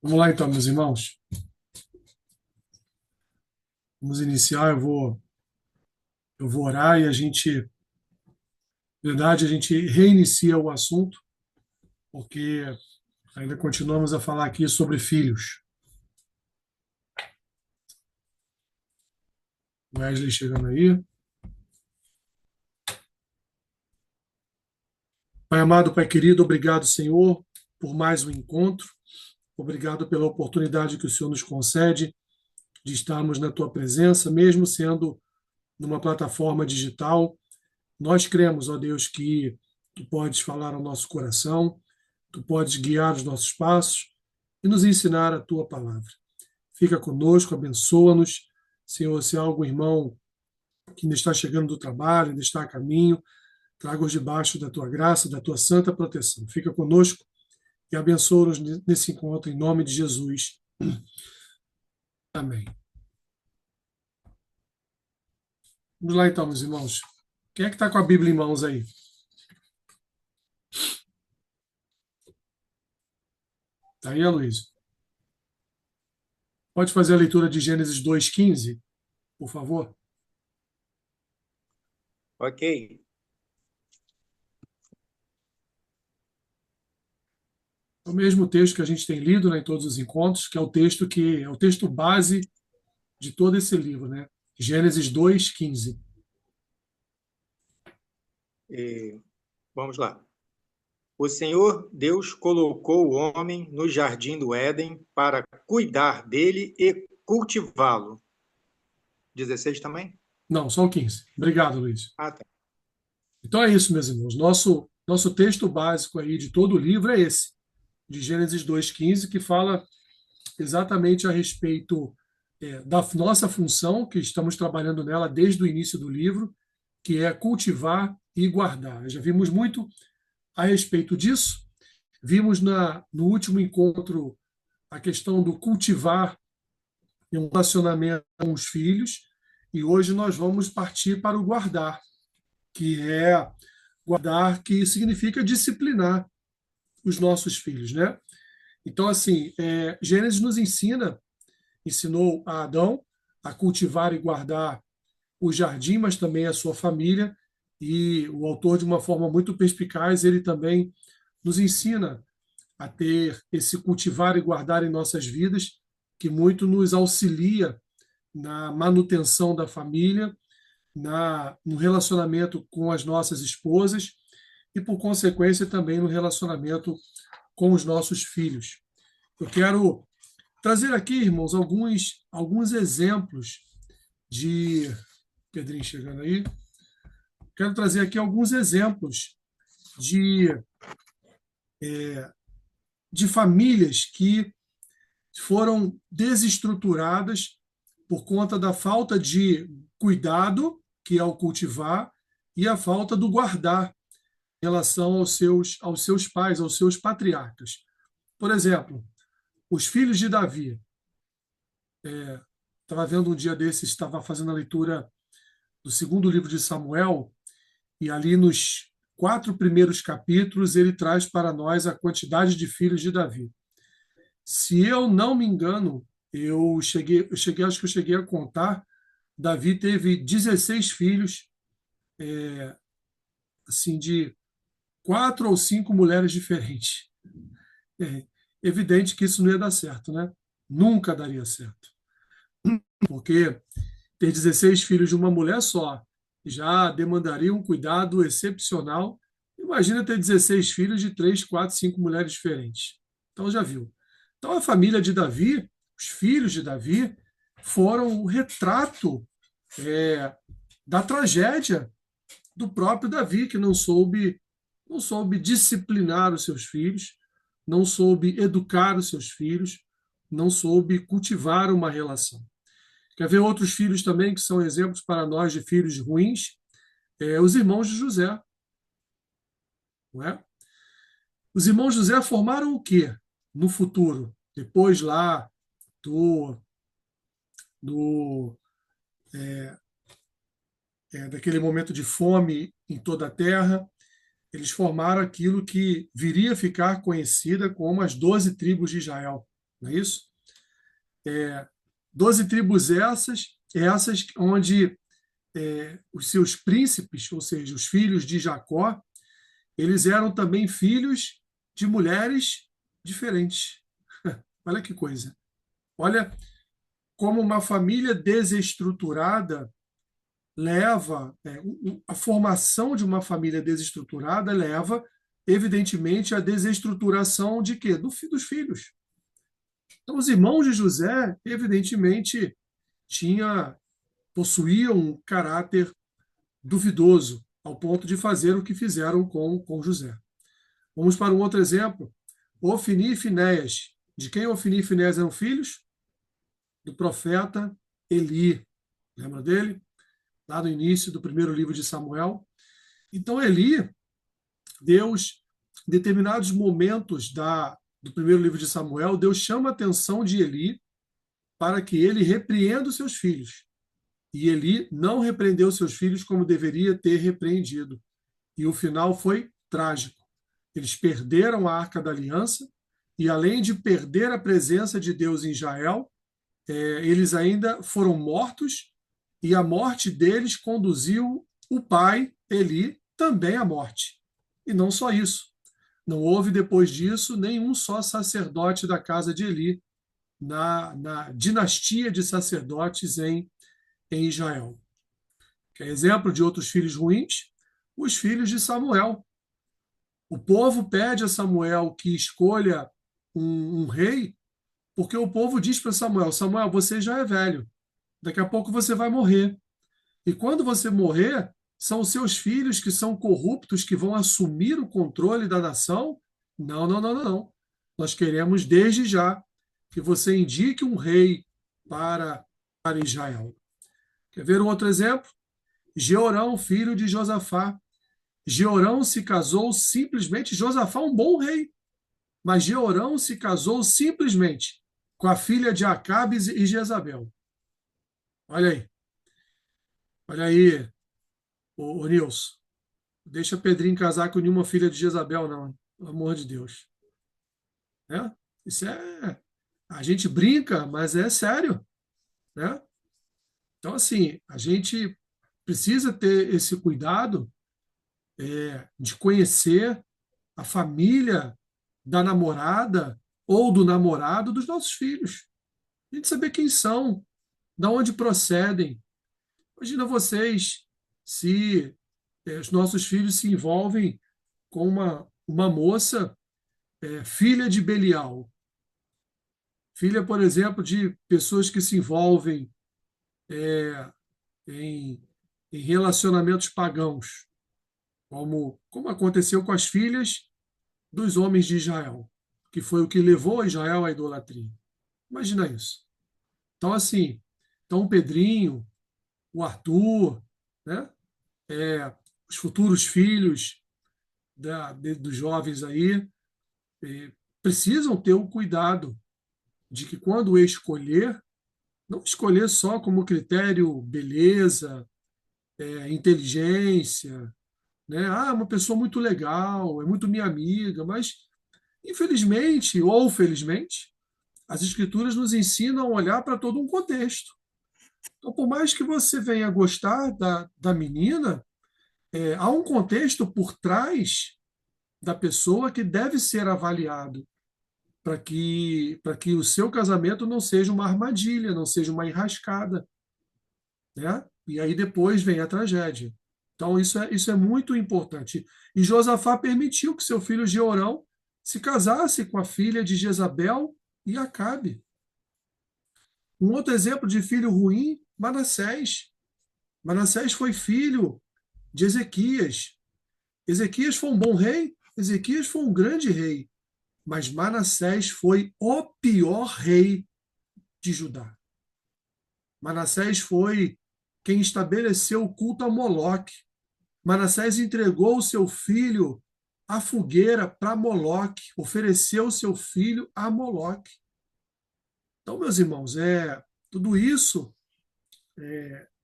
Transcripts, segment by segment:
Vamos lá então, meus irmãos. Vamos iniciar. Eu vou orar e na verdade, a gente reinicia o assunto, porque ainda continuamos a falar aqui sobre filhos. Wesley chegando aí. Pai amado, Pai querido, obrigado, Senhor, por mais um encontro. Obrigado pela oportunidade que o Senhor nos concede de estarmos na tua presença, mesmo sendo numa plataforma digital. Nós cremos, ó Deus, que tu podes falar ao nosso coração, tu podes guiar os nossos passos e nos ensinar a tua palavra. Fica conosco, abençoa-nos. Senhor, se há algum irmão que ainda está chegando do trabalho, ainda está a caminho, traga-os debaixo da tua graça, da tua santa proteção. Fica conosco e abençoa-nos nesse encontro, em nome de Jesus. Amém. Vamos lá então, meus irmãos. Quem é que está com a Bíblia em mãos aí? Está aí, Aloysio? Pode fazer a leitura de Gênesis 2:15, por favor? Ok. É o mesmo texto que a gente tem lido, né, em todos os encontros, que é o texto base de todo esse livro, né? Gênesis 2:15. Vamos lá. O Senhor Deus colocou o homem no jardim do Éden para cuidar dele e cultivá-lo. 16 também? Não, só o 15. Obrigado, Luiz. Ah, tá. Então é isso, meus irmãos. Nosso texto básico aí de todo o livro é esse, de Gênesis 2:15, que fala exatamente a respeito da nossa função, que estamos trabalhando nela desde o início do livro, que é cultivar e guardar. Já vimos muito a respeito disso. Vimos no último encontro a questão do cultivar em um relacionamento com os filhos, e hoje nós vamos partir para o guardar, que é guardar, que significa disciplinar os nossos filhos, né? Então, assim, Gênesis nos ensinou a Adão a cultivar e guardar o jardim, mas também a sua família, e o autor, de uma forma muito perspicaz, ele também nos ensina a ter esse cultivar e guardar em nossas vidas, que muito nos auxilia na manutenção da família, no relacionamento com as nossas esposas e, por consequência, também no relacionamento com os nossos filhos. Eu quero trazer aqui, irmãos, alguns exemplos de. Pedrinho chegando aí. Quero trazer aqui alguns exemplos de, de famílias que foram desestruturadas por conta da falta de cuidado, que é o cultivar, e a falta do guardar em relação aos seus pais, aos seus patriarcas. Por exemplo, os filhos de Davi. Estava vendo um dia desses, estava fazendo a leitura do segundo livro de Samuel, e ali nos 4 primeiros capítulos ele traz para nós a quantidade de filhos de Davi. Se eu não me engano, acho que eu cheguei a contar, Davi teve 16 filhos, assim, de 4 ou 5 mulheres diferentes. É evidente que isso não ia dar certo, né? Nunca daria certo. Porque ter 16 filhos de uma mulher só já demandaria um cuidado excepcional. Imagina ter 16 filhos de 3, 4, 5 mulheres diferentes. Então já viu. Então a família de Davi, os filhos de Davi, foram o retrato da tragédia do próprio Davi, que não soube disciplinar os seus filhos, não soube educar os seus filhos, não soube cultivar uma relação. Quer ver outros filhos também que são exemplos para nós de filhos ruins? Os irmãos de José. Não é? Os irmãos de José formaram o quê no futuro? Depois lá do, do daquele momento de fome em toda a terra, eles formaram aquilo que viria a ficar conhecida como as 12 tribos de Israel. não é isso? 12 tribos essas onde os seus príncipes, ou seja, os filhos de Jacó, eles eram também filhos de mulheres diferentes. Olha que coisa. Olha como uma família desestruturada leva, a formação de uma família desestruturada leva, evidentemente, à desestruturação de quê? Dos filhos. Então, os irmãos de José, evidentemente, possuíam um caráter duvidoso, ao ponto de fazer o que fizeram com José. Vamos para um outro exemplo. Ofni e Finéias. De quem Ofni e Finéias eram filhos? Do profeta Eli. Lembra dele? Lá no início do primeiro livro de Samuel. Então, Eli, Deus, em determinados momentos do primeiro livro de Samuel, Deus chama a atenção de Eli para que ele repreenda os seus filhos. E Eli não repreendeu seus filhos como deveria ter repreendido. E o final foi trágico. Eles perderam a Arca da Aliança e, além de perder a presença de Deus em Israel, eles ainda foram mortos e a morte deles conduziu o pai, Eli, também à morte. E não só isso. Não houve, depois disso, nenhum só sacerdote da casa de Eli na dinastia de sacerdotes em Israel. Quer exemplo de outros filhos ruins? Os filhos de Samuel. O povo pede a Samuel que escolha um rei, porque o povo diz para Samuel: Samuel, você já é velho, daqui a pouco você vai morrer. E quando você morrer, são os seus filhos que são corruptos que vão assumir o controle da nação? Não, não, não, não, não. Nós queremos desde já que você indique um rei para Israel. Quer ver um outro exemplo? Jeorão, filho de Josafá. Jeorão se casou simplesmente, Josafá um bom rei, mas Jeorão se casou simplesmente com a filha de Acabe e Jezabel. Olha aí, o Nilson. Deixa Pedrinho casar com nenhuma filha de Jezabel, não, pelo amor de Deus. Isso a gente brinca, mas é sério, né? Então, assim, a gente precisa ter esse cuidado de conhecer a família da namorada ou do namorado dos nossos filhos. A gente saber quem são, de onde procedem. Imagina vocês se os nossos filhos se envolvem com uma moça filha de Belial. Filha, por exemplo, de pessoas que se envolvem em relacionamentos pagãos, como aconteceu com as filhas dos homens de Israel, que foi o que levou Israel à idolatria. Imagina isso. Então, assim, o Pedrinho, o Arthur, né? Os futuros filhos dos jovens aí precisam ter o cuidado de que, quando escolher, não escolher só como critério beleza, inteligência, né? Uma pessoa muito legal, é muito minha amiga, mas, infelizmente ou felizmente, as escrituras nos ensinam a olhar para todo um contexto. Então, por mais que você venha gostar da menina, há um contexto por trás da pessoa que deve ser avaliado para que o seu casamento não seja uma armadilha, não seja uma enrascada, né? E aí depois vem a tragédia. Então, isso é muito importante. E Josafá permitiu que seu filho Jeorão se casasse com a filha de Jezabel e Acabe. Um outro exemplo de filho ruim, Manassés. Manassés foi filho de Ezequias. Ezequias foi um bom rei, Ezequias foi um grande rei, mas Manassés foi o pior rei de Judá. Manassés foi quem estabeleceu o culto a Moloque. Manassés entregou o seu filho à fogueira para Moloque, ofereceu o seu filho a Moloque. Então, meus irmãos, tudo isso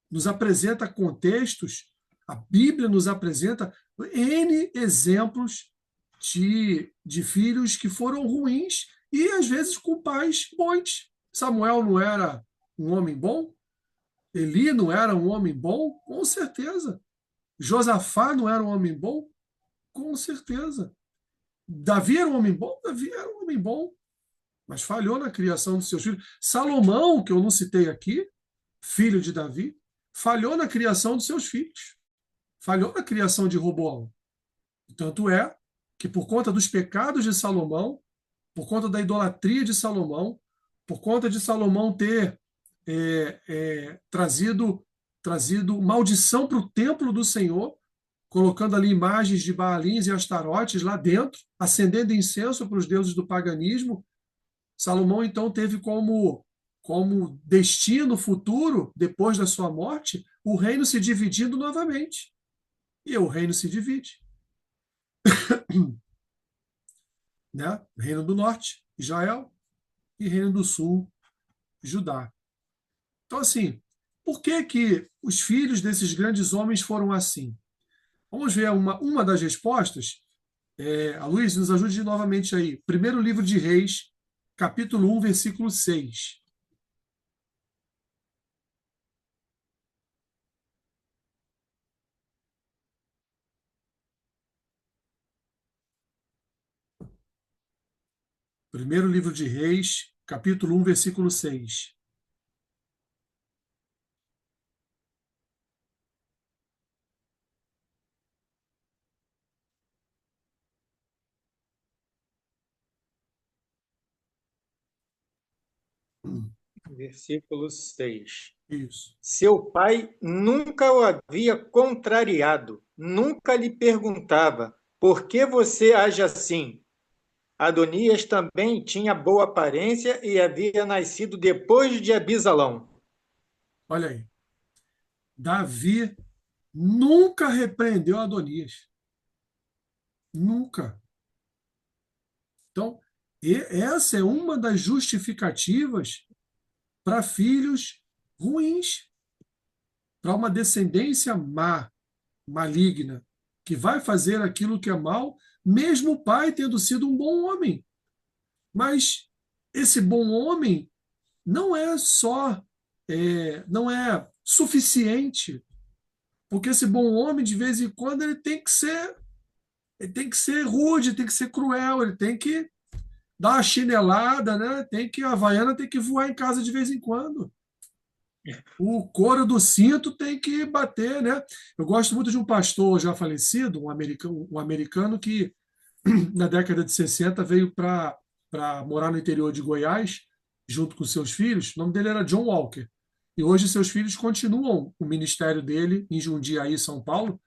nos apresenta contextos, a Bíblia nos apresenta N exemplos de filhos que foram ruins e às vezes com pais bons. Samuel não era um homem bom? Eli não era um homem bom? Com certeza. Josafá não era um homem bom? Com certeza. Davi era um homem bom? Davi era um homem bom, mas falhou na criação dos seus filhos. Salomão, que eu não citei aqui, filho de Davi, falhou na criação dos seus filhos. Falhou na criação de Roboão. Tanto é que, por conta dos pecados de Salomão, por conta da idolatria de Salomão, por conta de Salomão ter trazido maldição para o templo do Senhor, colocando ali imagens de Baalins e Astarotes lá dentro, acendendo incenso para os deuses do paganismo, Salomão então teve como destino futuro, depois da sua morte, o reino se dividindo novamente. E o reino se divide. Né? Reino do Norte, Israel, e Reino do Sul, Judá. Então, assim, por que que os filhos desses grandes homens foram assim? Vamos ver uma das respostas. A Luiz, nos ajude novamente aí. Primeiro livro de Reis, capítulo 1, versículo 6. Primeiro livro de Reis, capítulo 1, versículo 6. Versículo 6. Isso. Seu pai nunca o havia contrariado, nunca lhe perguntava: por que você age assim? Adonias também tinha boa aparência e havia nascido depois de Abisalão. Olha aí. Davi nunca repreendeu Adonias. Nunca. Então, essa é uma das justificativas para filhos ruins, para uma descendência má, maligna, que vai fazer aquilo que é mal, mesmo o pai tendo sido um bom homem. Mas esse bom homem não é só, não é suficiente, porque esse bom homem, de vez em quando, ele tem que ser rude, tem que ser cruel, ele tem que dar uma chinelada, né? A Havaiana tem que voar em casa de vez em quando. O couro do cinto tem que bater, né? Eu gosto muito de um pastor já falecido, um americano que na década de 60 veio para morar no interior de Goiás, junto com seus filhos. O nome dele era John Walker. E hoje seus filhos continuam o ministério dele em Jundiaí, São Paulo.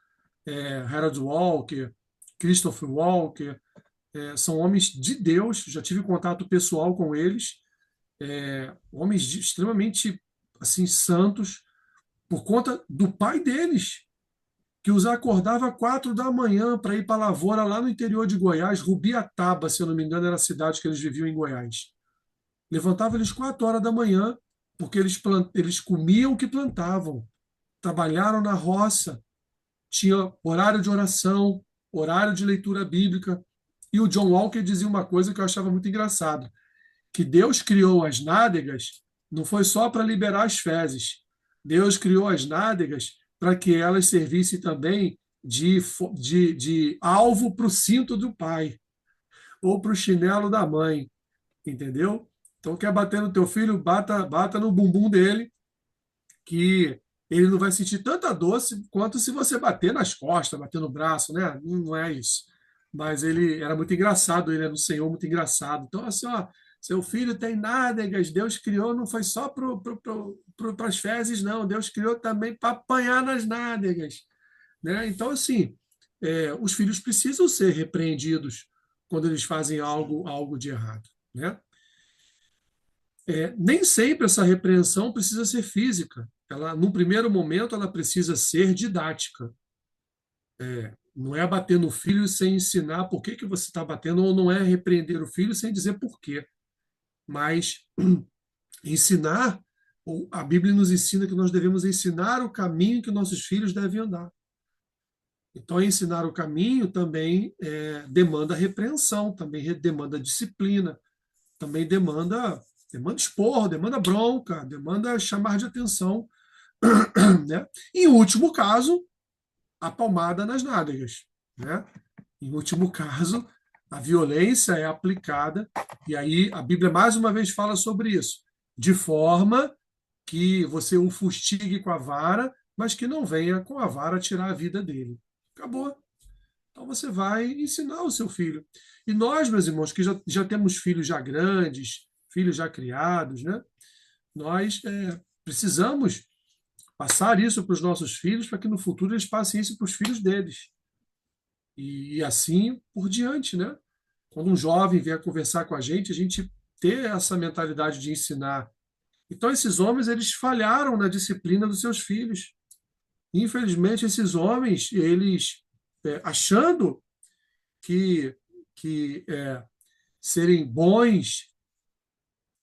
Harold Walker, Christopher Walker, são homens de Deus, já tive contato pessoal com eles, homens extremamente assim santos, por conta do pai deles, que os acordava 4 da manhã para ir para a lavoura lá no interior de Goiás, Rubiataba, se eu não me engano, era a cidade que eles viviam em Goiás. Levantava eles 4 horas da manhã, porque eles comiam o que plantavam, trabalharam na roça, tinha horário de oração, horário de leitura bíblica. E o John Walker dizia uma coisa que eu achava muito engraçado, que Deus criou as nádegas não foi só para liberar as fezes. Deus criou as nádegas para que elas servissem também de alvo para o cinto do pai ou para o chinelo da mãe, entendeu? Então, quer bater no teu filho, bata no bumbum dele, que ele não vai sentir tanta dor quanto se você bater nas costas, bater no braço, né? Não é isso. Mas ele era muito engraçado, ele era um senhor muito engraçado. Então, assim, ó, seu filho tem nádegas, Deus criou, não foi só para as fezes, não. Deus criou também para apanhar nas nádegas. Né? Então, assim, os filhos precisam ser repreendidos quando eles fazem algo de errado. Né? Nem sempre essa repreensão precisa ser física. No primeiro momento, ela precisa ser didática. Não é bater no filho sem ensinar por que você está batendo, ou não é repreender o filho sem dizer por quê. Mas ensinar, a Bíblia nos ensina que nós devemos ensinar o caminho que nossos filhos devem andar. Então, ensinar o caminho também demanda repreensão, também demanda disciplina, também demanda esporro, demanda bronca, demanda chamar de atenção, né? Em último caso, a palmada nas nádegas, né? Em último caso, a violência é aplicada, e aí a Bíblia mais uma vez fala sobre isso, de forma que você o fustigue com a vara, mas que não venha com a vara tirar a vida dele. Acabou. Então você vai ensinar o seu filho. E nós, meus irmãos, que já temos filhos já grandes, filhos já criados, né? Nós precisamos passar isso para os nossos filhos, para que no futuro eles passem isso para os filhos deles. E assim por diante, né? Quando um jovem vier conversar com a gente ter essa mentalidade de ensinar. Então, esses homens, eles falharam na disciplina dos seus filhos. Infelizmente, esses homens, eles, achando que, que serem bons,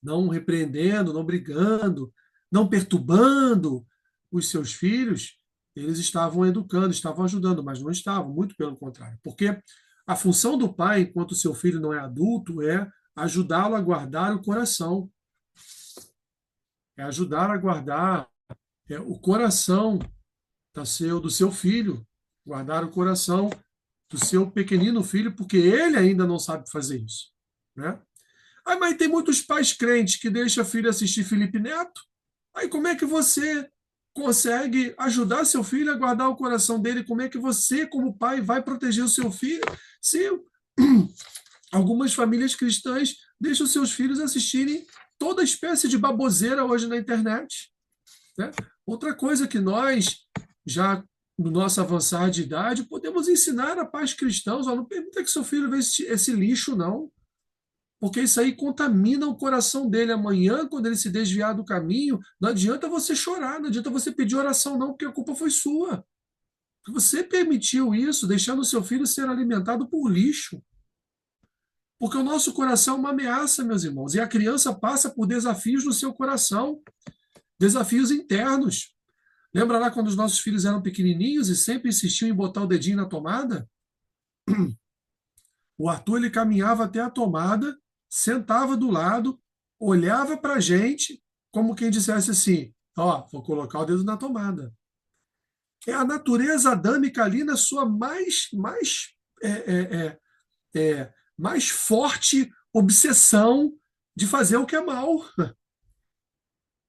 não repreendendo, não brigando, não perturbando os seus filhos, eles estavam educando, estavam ajudando, mas não estavam, muito pelo contrário. Porque a função do pai, enquanto seu filho não é adulto, é ajudá-lo a guardar o coração, é ajudar a guardar o coração do seu filho, guardar o coração do seu pequenino filho, porque ele ainda não sabe fazer isso, né? Ah, mas tem muitos pais crentes que deixam a filha assistir Felipe Neto. Aí como é que você consegue ajudar seu filho a guardar o coração dele? Como é que você, como pai, vai proteger o seu filho se algumas famílias cristãs deixam seus filhos assistirem toda espécie de baboseira hoje na internet, né? Outra coisa que nós, já no nosso avançar de idade, podemos ensinar a pais cristãos: ó, não permita que seu filho veja esse lixo, não, porque isso aí contamina o coração dele. Amanhã, quando ele se desviar do caminho, não adianta você chorar, não adianta você pedir oração, não, porque a culpa foi sua. Você permitiu isso, deixando o seu filho ser alimentado por lixo. Porque o nosso coração é uma ameaça, meus irmãos, e a criança passa por desafios no seu coração, desafios internos. Lembra lá quando os nossos filhos eram pequenininhos e sempre insistiam em botar o dedinho na tomada? O Arthur, ele caminhava até a tomada, sentava do lado, olhava para a gente, como quem dissesse assim: ó, vou colocar o dedo na tomada. É a natureza adâmica ali na sua é, é, mais forte obsessão de fazer o que é mal,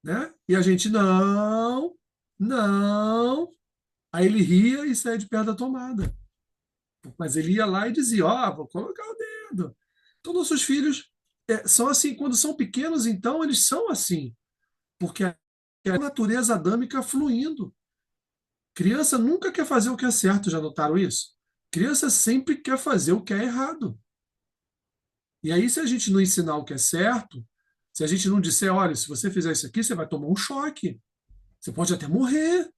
né? E a gente, não, não. Aí ele ria e saía de perto da tomada. Mas ele ia lá e dizia: ó, vou colocar o dedo. Então, nossos filhos são assim, quando são pequenos, então, eles são assim, porque é a natureza adâmica fluindo. Criança nunca quer fazer o que é certo, já notaram isso? Criança sempre quer fazer o que é errado. E aí, se a gente não ensinar o que é certo, se a gente não disser: olha, se você fizer isso aqui, você vai tomar um choque, você pode até morrer.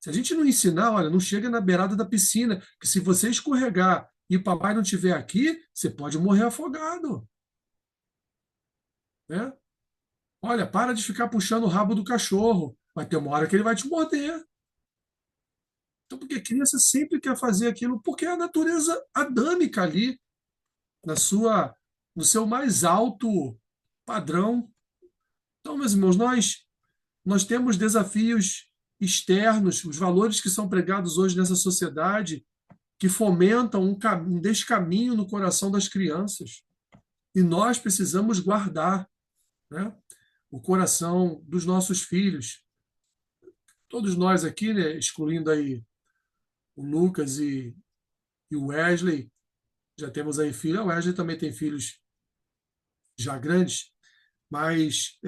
Se a gente não ensinar: olha, não chega na beirada da piscina, que se você escorregar e o papai não estiver aqui, você pode morrer afogado, né? Olha, para de ficar puxando o rabo do cachorro, vai ter uma hora que ele vai te morder. Então, porque a criança sempre quer fazer aquilo, porque é a natureza adâmica ali, na sua, no seu mais alto padrão. Então, meus irmãos, nós temos desafios externos, os valores que são pregados hoje nessa sociedade, que fomentam um descaminho no coração das crianças. E nós precisamos guardar, né, o coração dos nossos filhos. Todos nós aqui, né, excluindo aí o Lucas e o Wesley, já temos aí filho. O Wesley também tem filhos já grandes, mas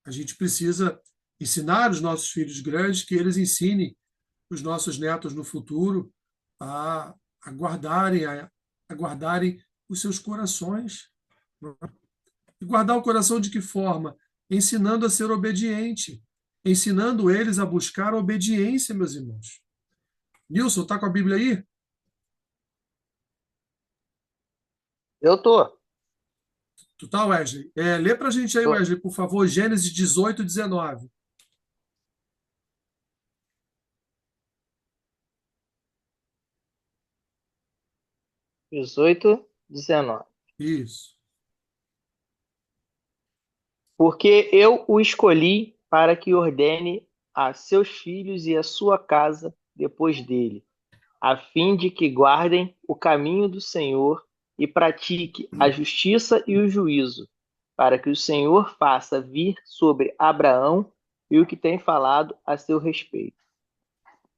a gente precisa ensinar os nossos filhos grandes, que eles ensinem os nossos netos no futuro a guardarem, a guardarem os seus corações. E guardar o coração de que forma? Ensinando a ser obediente, ensinando eles a buscar a obediência, meus irmãos. Nilson, está com a Bíblia aí? Eu tô. Tu tá, Wesley? Lê para a gente aí, Tô. Wesley, por favor, Gênesis 18, 19. 18, 19. Isso. Porque eu o escolhi para que ordene a seus filhos e a sua casa depois dele, a fim de que guardem o caminho do Senhor e pratique a justiça e o juízo, para que o Senhor faça vir sobre Abraão e o que tem falado a seu respeito.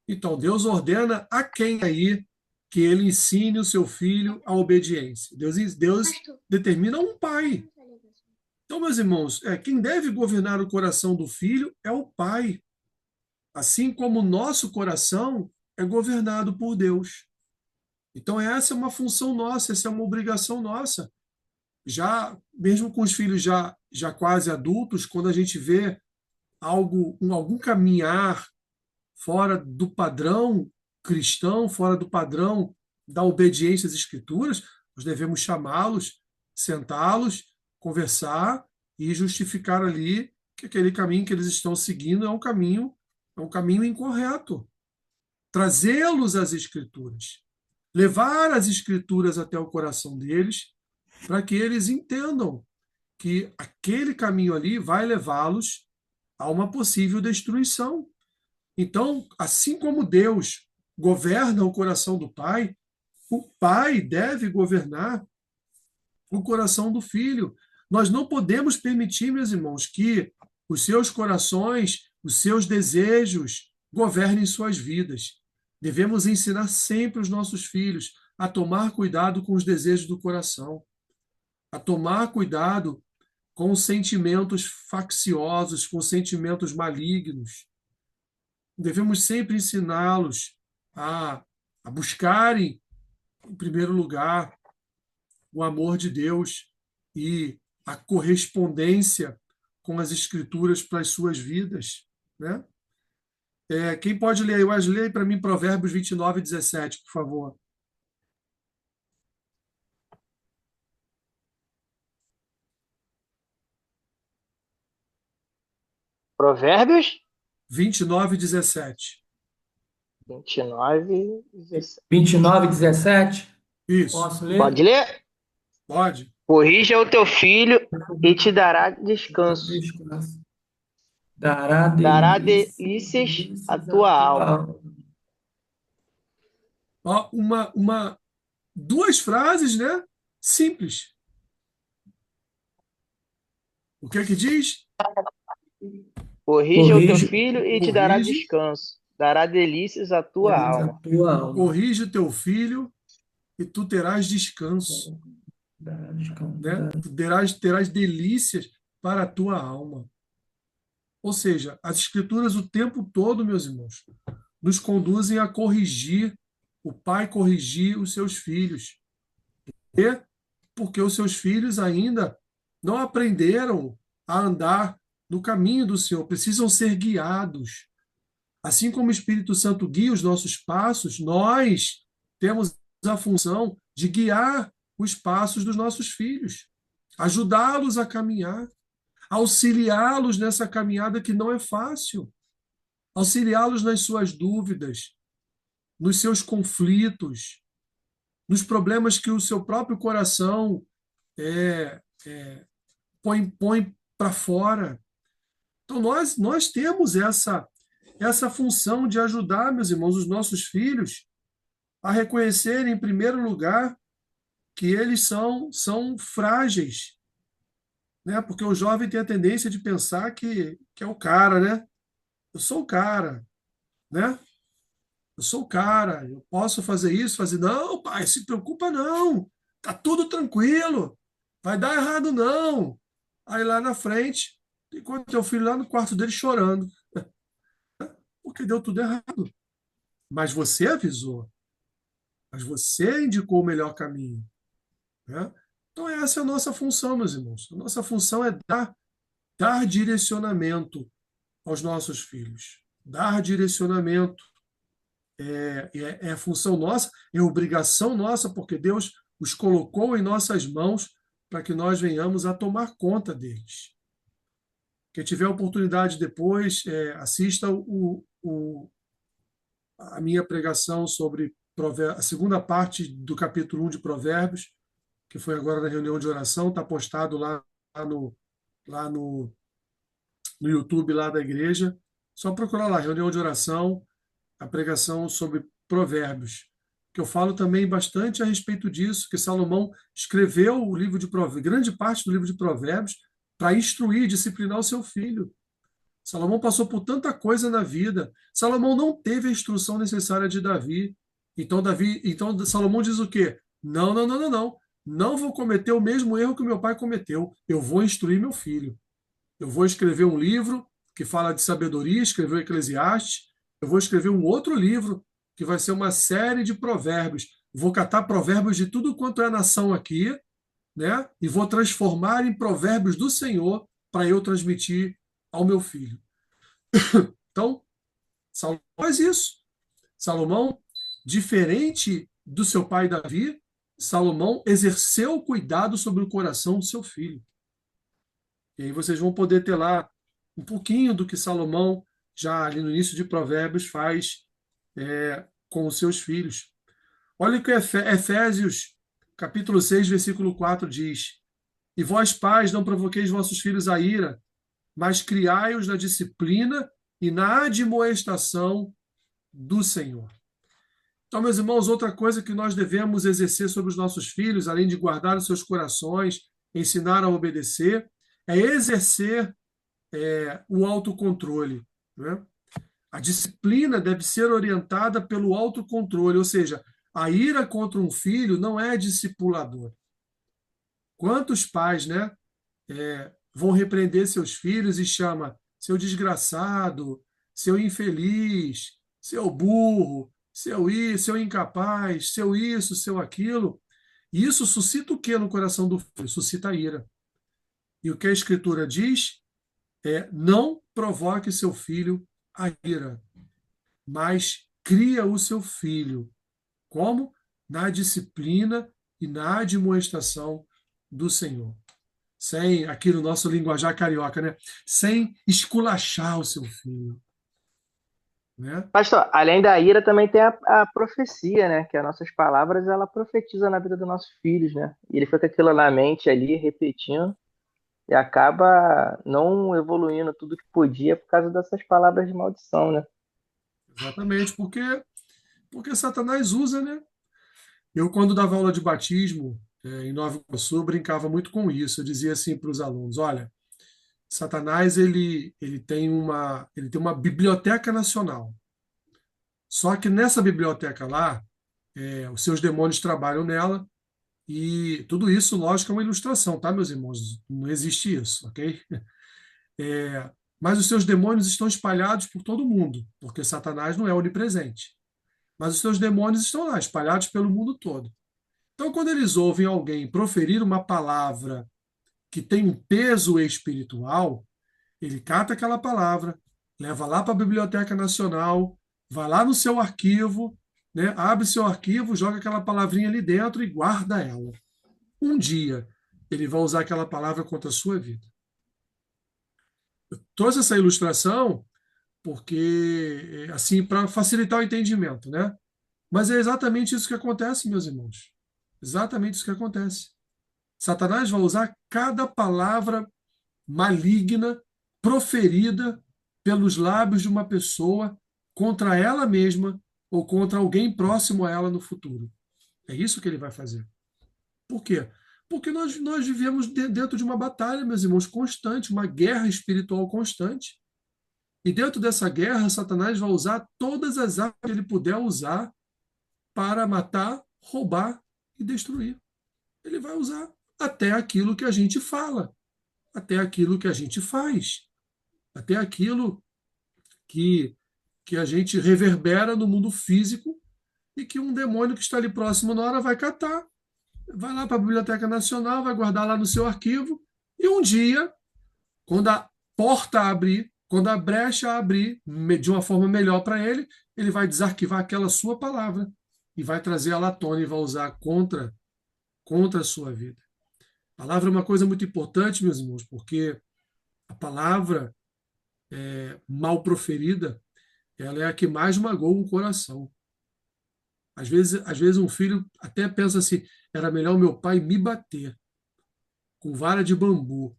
Então, Deus ordena a quem aí que ele ensine o seu filho a obediência. Deus determina um pai. Então, meus irmãos, quem deve governar o coração do filho é o pai. Assim como o nosso coração é governado por Deus. Então, essa é uma função nossa, essa é uma obrigação nossa. Já, mesmo com os filhos já quase adultos, quando a gente vê algum caminhar fora do padrão cristão, fora do padrão da obediência às Escrituras, nós devemos chamá-los, sentá-los, conversar e justificar ali que aquele caminho que eles estão seguindo é um caminho incorreto. Trazê-los às Escrituras, levar as Escrituras até o coração deles, para que eles entendam que aquele caminho ali vai levá-los a uma possível destruição. Então, assim como Deus governa o coração do pai, o pai deve governar o coração do filho. Nós não podemos permitir, meus irmãos, que os seus corações, os seus desejos governem suas vidas. Devemos ensinar sempre os nossos filhos a tomar cuidado com os desejos do coração, a tomar cuidado com sentimentos facciosos, com sentimentos malignos. Devemos sempre ensiná-los a buscarem, em primeiro lugar, o amor de Deus e a correspondência com as Escrituras para as suas vidas. Né? Quem pode ler aí? Wesley, leia para mim Provérbios 29, 17, por favor. Provérbios 29, 17. 29, 17. 29, 17. Isso. Posso ler? Pode ler? Pode. Corrija o teu filho e te dará descanso. Dará Dará delícias delícias à tua alma. Ó, duas frases, né? Simples. O que é que diz? Corrija o teu Corrija- filho e te dará corrige. descanso. Dará delícias à tua alma. Tua alma. Corrige o teu filho e tu terás descanso. Dará descanso. Né? Tu terás delícias para a tua alma. Ou seja, as Escrituras o tempo todo, meus irmãos, nos conduzem a corrigir, o pai corrigir os seus filhos. Porque os seus filhos ainda não aprenderam a andar no caminho do Senhor, precisam ser guiados. Assim como o Espírito Santo guia os nossos passos, nós temos a função de guiar os passos dos nossos filhos, ajudá-los a caminhar, auxiliá-los nessa caminhada que não é fácil, auxiliá-los nas suas dúvidas, nos seus conflitos, nos problemas que o seu próprio coração põe para fora. Então, nós temos essa função de ajudar, meus irmãos, os nossos filhos a reconhecerem, em primeiro lugar, que eles são frágeis, né? Porque o jovem tem a tendência de pensar que é o cara, né? Eu sou o cara, né? Eu sou o cara, eu posso fazer isso, fazer. Não, pai, se preocupa não. Tá tudo tranquilo. Vai dar errado não. Aí lá na frente, enquanto teu filho lá no quarto dele chorando, porque deu tudo errado. Mas você avisou. Mas você indicou o melhor caminho. Né? Então, essa é a nossa função, meus irmãos. A nossa função é dar direcionamento aos nossos filhos. Dar direcionamento é função nossa, é obrigação nossa, porque Deus os colocou em nossas mãos para que nós venhamos a tomar conta deles. Quem tiver oportunidade depois, assista a minha pregação sobre a segunda parte do capítulo 1 de Provérbios, que foi agora na reunião de oração, está postado lá lá no YouTube lá da igreja. Só procurar lá, reunião de oração, a pregação sobre provérbios, que eu falo também bastante a respeito disso, que Salomão escreveu o livro de provérbios, grande parte do livro de provérbios, para instruir, disciplinar o seu filho. Salomão passou por tanta coisa na vida. Salomão não teve a instrução necessária de Davi. Então Salomão diz o quê? Não, não, não, não, não. Não vou cometer o mesmo erro que meu pai cometeu. Eu vou instruir meu filho. Eu vou escrever um livro que fala de sabedoria, escreveu Eclesiastes. Eu vou escrever um outro livro que vai ser uma série de provérbios. Vou catar provérbios de tudo quanto é nação aqui, né? E vou transformar em provérbios do Senhor para eu transmitir ao meu filho. Então, Salomão faz isso. Salomão, diferente do seu pai Davi, Salomão exerceu o cuidado sobre o coração do seu filho. E aí vocês vão poder ter lá um pouquinho do que Salomão, já ali no início de Provérbios, faz com os seus filhos. Olha o que Efésios, capítulo 6, versículo 4 diz: E vós, pais, não provoqueis vossos filhos a ira, mas criai-os na disciplina e na admoestação do Senhor. Então, meus irmãos, outra coisa que nós devemos exercer sobre os nossos filhos, além de guardar os seus corações, ensinar a obedecer, é exercer o autocontrole. Né? A disciplina deve ser orientada pelo autocontrole, ou seja, a ira contra um filho não é discipulador. Quantos pais, né, vão repreender seus filhos e chama seu desgraçado, seu infeliz, seu burro, seu incapaz, seu isso, seu aquilo. E isso suscita o que no coração do filho? Suscita a ira. E o que a Escritura diz é: não provoque seu filho a ira, mas cria o seu filho. Como? Na disciplina e na admoestação do Senhor. Sem, aqui no nosso linguajar carioca, né? Sem esculachar o seu filho. Né? Pastor, além da ira, também tem a profecia, né? Que as nossas palavras, ela profetiza na vida dos nossos filhos, né? E ele fica com aquilo na mente ali, repetindo, e acaba não evoluindo tudo que podia por causa dessas palavras de maldição, né? Exatamente, porque Satanás usa, né? Eu, quando dava aula de batismo em Nova Iguaçu, brincava muito com isso. Eu dizia assim para os alunos: olha, Satanás ele tem uma biblioteca nacional. Só que nessa biblioteca lá, os seus demônios trabalham nela e tudo isso, lógico, é uma ilustração, tá, meus irmãos? Não existe isso, ok? Mas os seus demônios estão espalhados por todo mundo, porque Satanás não é onipresente. Mas os seus demônios estão lá, espalhados pelo mundo todo. Então, quando eles ouvem alguém proferir uma palavra que tem um peso espiritual, ele cata aquela palavra, leva lá para a Biblioteca Nacional, vai lá no seu arquivo, né, abre seu arquivo, joga aquela palavrinha ali dentro e guarda ela. Um dia, ele vai usar aquela palavra contra a sua vida. Eu trouxe essa ilustração porque, assim, para facilitar o entendimento, né? Mas é exatamente isso que acontece, meus irmãos. Exatamente isso que acontece. Satanás vai usar cada palavra maligna proferida pelos lábios de uma pessoa contra ela mesma ou contra alguém próximo a ela no futuro. É isso que ele vai fazer. Por quê? Porque nós vivemos dentro de uma batalha, meus irmãos, constante, uma guerra espiritual constante. E dentro dessa guerra, Satanás vai usar todas as armas que ele puder usar para matar, roubar e destruir. Ele vai usar até aquilo que a gente fala, até aquilo que a gente faz, até aquilo que a gente reverbera no mundo físico e que um demônio que está ali próximo na hora vai catar. Vai lá para a Biblioteca Nacional, vai guardar lá no seu arquivo, e um dia, quando a porta abrir, quando a brecha abrir de uma forma melhor para ele, ele vai desarquivar aquela sua palavra e vai trazer ela à tona e vai usar contra a sua vida. A palavra é uma coisa muito importante, meus irmãos, porque a palavra mal proferida, ela é a que mais magoa um coração. Às vezes um filho até pensa assim: era melhor o meu pai me bater com vara de bambu.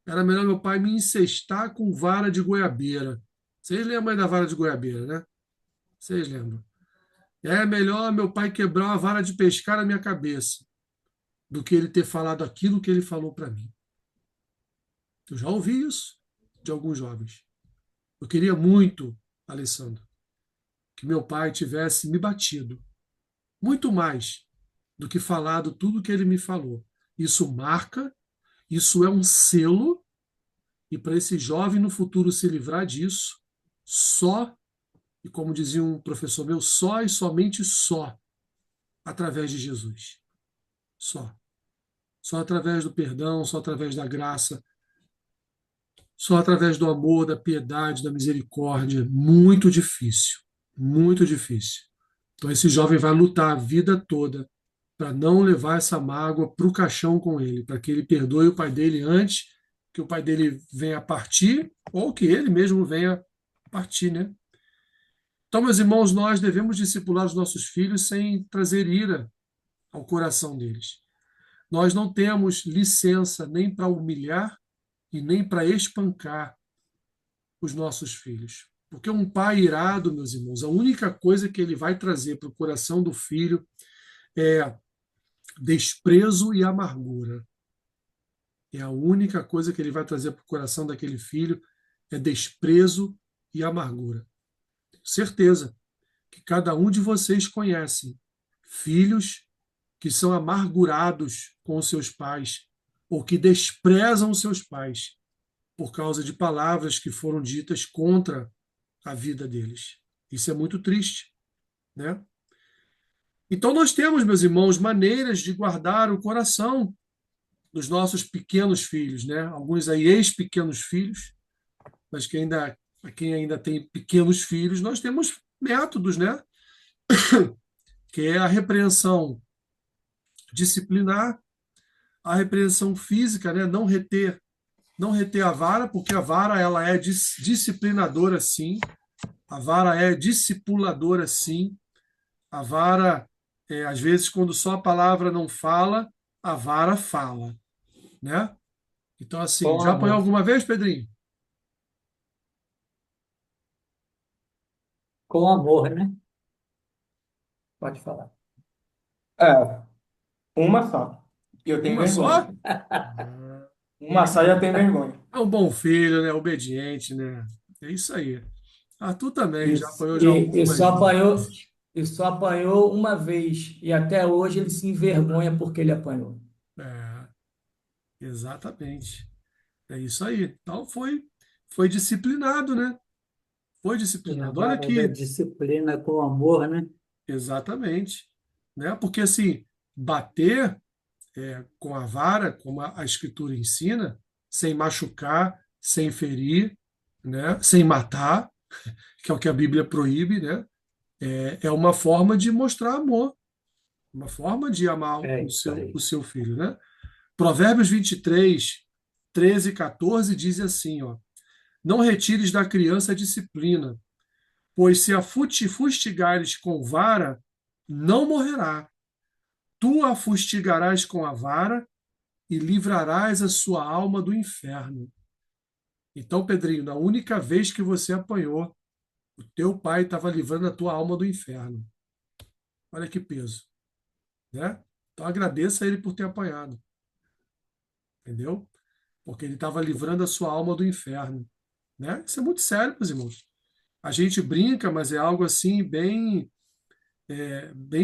Era melhor meu pai me incestar com vara de goiabeira. Vocês lembram aí da vara de goiabeira, né? Vocês lembram? É melhor meu pai quebrar uma vara de pescar na minha cabeça do que ele ter falado aquilo que ele falou para mim. Eu já ouvi isso de alguns jovens. Eu queria muito, Alessandro, que meu pai tivesse me batido, muito mais do que falado tudo que ele me falou. Isso marca, isso é um selo, e para esse jovem no futuro se livrar disso, só, e como dizia um professor meu, só e somente só através de Jesus. Só. Só através do perdão, só através da graça, só através do amor, da piedade, da misericórdia. Muito difícil, muito difícil. Então, esse jovem vai lutar a vida toda para não levar essa mágoa para o caixão com ele, para que ele perdoe o pai dele antes que o pai dele venha partir ou que ele mesmo venha partir, né? Então, meus irmãos, nós devemos discipular os nossos filhos sem trazer ira ao coração deles. Nós não temos licença nem para humilhar e nem para espancar os nossos filhos. Porque um pai irado, meus irmãos, a única coisa que ele vai trazer para o coração do filho é desprezo e amargura. É a única coisa que ele vai trazer para o coração daquele filho é desprezo e amargura. Tenho certeza que cada um de vocês conhece filhos que são amargurados com os seus pais ou que desprezam os seus pais por causa de palavras que foram ditas contra a vida deles. Isso é muito triste, né? Então nós temos, meus irmãos, maneiras de guardar o coração dos nossos pequenos filhos, né? Alguns aí ex-pequenos filhos, mas quem ainda tem pequenos filhos, nós temos métodos, né? Que é a repreensão disciplinar, a repreensão física, né? Não reter a vara, porque a vara ela é disciplinadora, sim. A vara é discipuladora, sim. A vara, às vezes, quando só a palavra não fala, a vara fala, né? Então, assim, Com já apanhou amor. alguma vez, Pedrinho? Com amor, né? Pode falar. É, uma só. E eu tenho Uma vergonha. só? Uma só e eu tenho vergonha. É um bom filho, né? Obediente, né? É isso aí. Ah, tu também já Isso. apanhou já E algumas só apanhou, vezes. e só apanhou uma vez. E até hoje ele se envergonha porque ele apanhou. É, exatamente. É isso aí. Então foi disciplinado, né? Foi E a disciplinado. Olha vara da aqui, disciplina com amor, né? exatamente. Né? Porque assim, bater com a vara, como a Escritura ensina, sem machucar, sem ferir, né? Sem matar, que é o que a Bíblia proíbe, né? É uma forma de mostrar amor, uma forma de amar É o isso seu, o aí. seu filho, né? Provérbios 23, 13 e 14 diz assim, ó, não retires da criança a disciplina, pois se a fustigares com vara, não morrerá. Tu a fustigarás com a vara e livrarás a sua alma do inferno. Então, Pedrinho, na única vez que você apanhou, o teu pai estava livrando a tua alma do inferno. Olha que peso, né? Então agradeça a ele por ter apanhado, entendeu? Porque ele estava livrando a sua alma do inferno, né? Isso é muito sério, meus irmãos. A gente brinca, mas é algo assim bem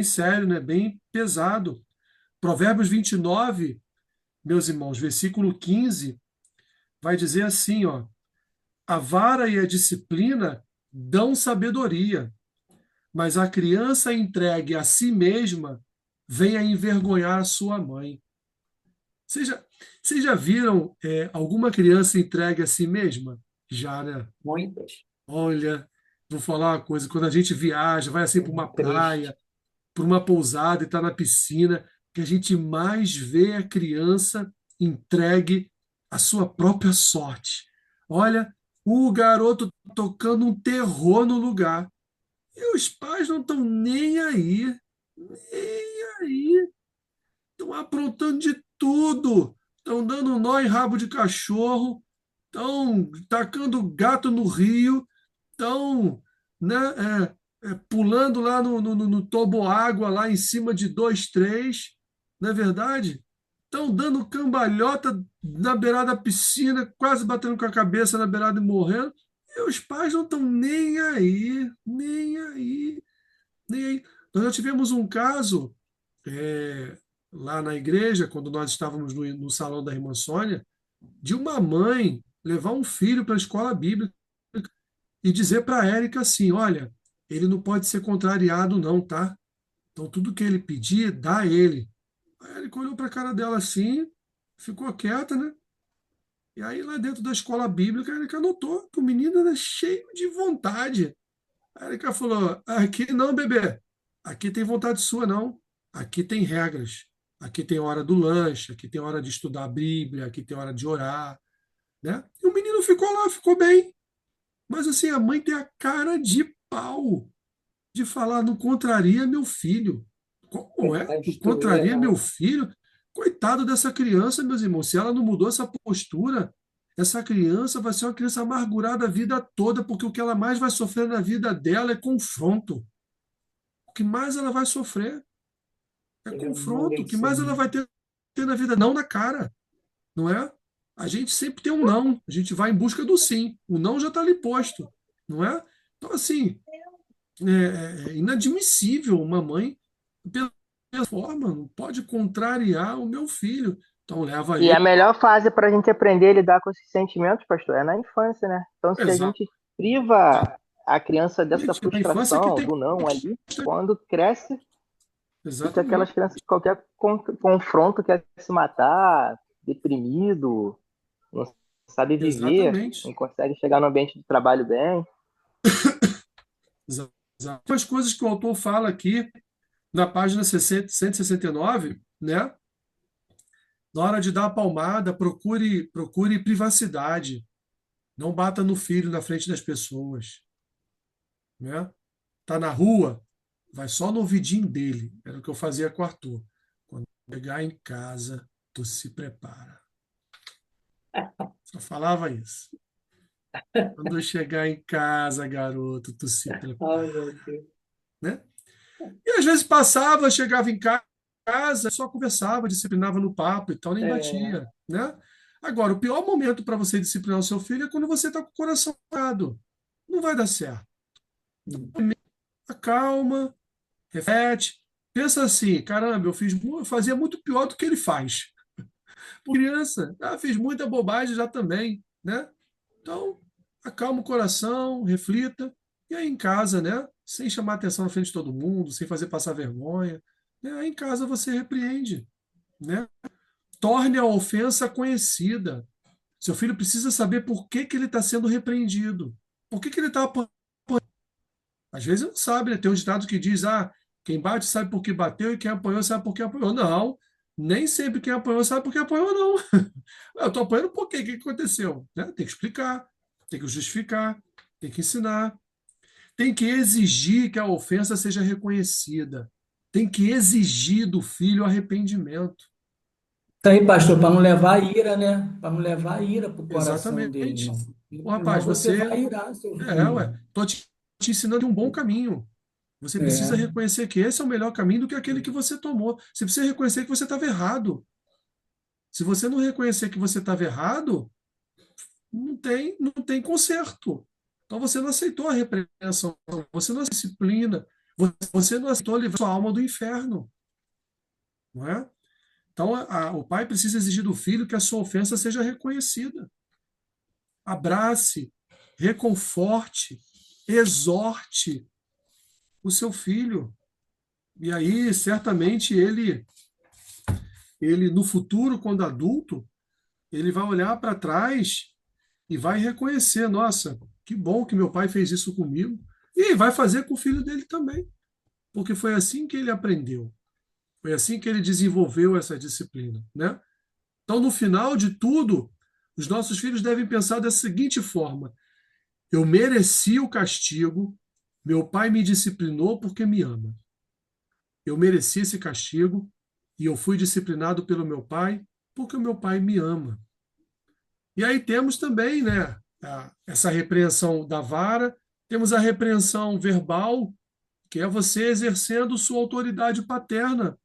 sério, né? Bem pesado. Provérbios 29, meus irmãos, versículo 15, vai dizer assim, ó: a vara e a disciplina dão sabedoria, mas a criança entregue a si mesma vem a envergonhar a sua mãe. Vocês já viram alguma criança entregue a si mesma? Já, né? Muitas. Olha, vou falar uma coisa: quando a gente viaja, vai assim para uma Triste. praia, para uma pousada e está na piscina, que a gente mais vê a criança entregue à sua própria sorte. Olha, o garoto tocando um terror no lugar. E os pais não estão nem aí. Nem aí. Estão aprontando de tudo. estão dando um nó em rabo de cachorro, estão tacando gato no rio, estão, né, pulando lá no toboágua, lá em cima de dois, três, não é verdade? Estão dando cambalhota na beirada da piscina, quase batendo com a cabeça na beirada e morrendo. E os pais não estão nem aí, nem aí, nem aí. Nós já tivemos um caso lá na igreja, quando nós estávamos no salão da irmã Sônia, de uma mãe levar um filho para a escola bíblica e dizer para a Érica assim: olha, ele não pode ser contrariado, não, tá? Então, tudo que ele pedir, dá a ele. A Érica olhou para a cara dela assim, ficou quieta, né? E aí, lá dentro da escola bíblica, a Érica notou que o menino era cheio de vontade. A Érica falou: aqui não, bebê. Aqui tem vontade sua, não. Aqui tem regras. Aqui tem hora do lanche, aqui tem hora de estudar a Bíblia, aqui tem hora de orar, né? E o menino ficou lá, ficou bem. Mas assim, a mãe tem a cara de pau de falar, não contraria meu filho. Como é? Tentar Não destruir contraria ela. meu filho? Coitado dessa criança, meus irmãos. Se ela não mudou essa postura, essa criança vai ser uma criança amargurada a vida toda, porque o que ela mais vai sofrer na vida dela é confronto. O que mais ela vai sofrer é Ele não confronto. O que mais ela vencer. vai ter na vida? Não na cara, não é? A gente sempre tem um não, a gente vai em busca do sim. O não já está ali posto, não é? Então, assim, é inadmissível uma mãe, pela forma, não pode contrariar o meu filho. Então, leva E a ele. melhor fase para a gente aprender a lidar com esses sentimentos, pastor, é na infância, né? Então, se a gente priva a criança dessa Exatamente. Na infância que frustração, tem do não que. ali, quando cresce, fica aquelas Exatamente. crianças de qualquer confronto quer se matar, deprimido, não sabe viver, Exatamente. não consegue chegar no ambiente de trabalho bem. Exatamente. As coisas que o autor fala aqui na página 60, 169, né? Na hora de dar a palmada, procure privacidade. Não bata no filho na frente das pessoas, né? Tá na rua, vai só no ouvidinho dele. Era o que eu fazia com o Arthur. Quando chegar em casa, tu se prepara. Só falava isso. Quando eu chegar em casa, garoto, tu se Ai, prepara, meu Deus. né? E às vezes passava, chegava em casa, só conversava, disciplinava no papo e tal, nem É, batia, né? Agora, o pior momento para você disciplinar o seu filho é quando você está com o coração parado. Não vai dar certo. Acalma, reflete, pensa assim, caramba, eu fazia muito pior do que ele faz. Por criança, fiz muita bobagem já também, né? Então, acalma o coração, reflita, e aí em casa, né? Sem chamar atenção na frente de todo mundo, sem fazer passar vergonha, né? Aí em casa você repreende, né? Torne a ofensa conhecida. Seu filho precisa saber por que que ele está sendo repreendido. Por que que ele está apanhando? Às vezes não sabe, né? Tem um ditado que diz, quem bate sabe por que bateu e quem apanhou sabe por que apanhou. Não, nem sempre quem apanhou sabe por que apanhou, não. Eu estou apanhando por quê? O que aconteceu? Né? Tem que explicar, tem que justificar, tem que ensinar. Tem que exigir que a ofensa seja reconhecida. Tem que exigir do filho arrependimento. Isso aí, pastor, para não levar a ira, né? Para não levar a ira para o coração dele, Exatamente. irmão. Ô, Senão rapaz, você você. vai irar seu Ué, filho. estou te ensinando um bom caminho. Você precisa É. reconhecer que esse é o melhor caminho do que aquele que você tomou. Você precisa reconhecer que você estava errado. Se você não reconhecer que você estava errado, não tem conserto. Então você não aceitou a repreensão, você não aceitou a disciplina, você não aceitou livrar sua alma do inferno. Não é? Então o pai precisa exigir do filho que a sua ofensa seja reconhecida. Abrace, reconforte, exorte o seu filho. E aí, certamente, ele no futuro, quando adulto, ele vai olhar para trás e vai reconhecer, nossa, que bom que meu pai fez isso comigo, e vai fazer com o filho dele também, porque foi assim que ele aprendeu, foi assim que ele desenvolveu essa disciplina, né? Então, no final de tudo, os nossos filhos devem pensar da seguinte forma: eu mereci o castigo, meu pai me disciplinou porque me ama. Eu mereci esse castigo e eu fui disciplinado pelo meu pai Porque o meu pai me ama. E aí temos também, né, essa repreensão da vara, temos a repreensão verbal, que é você exercendo sua autoridade paterna.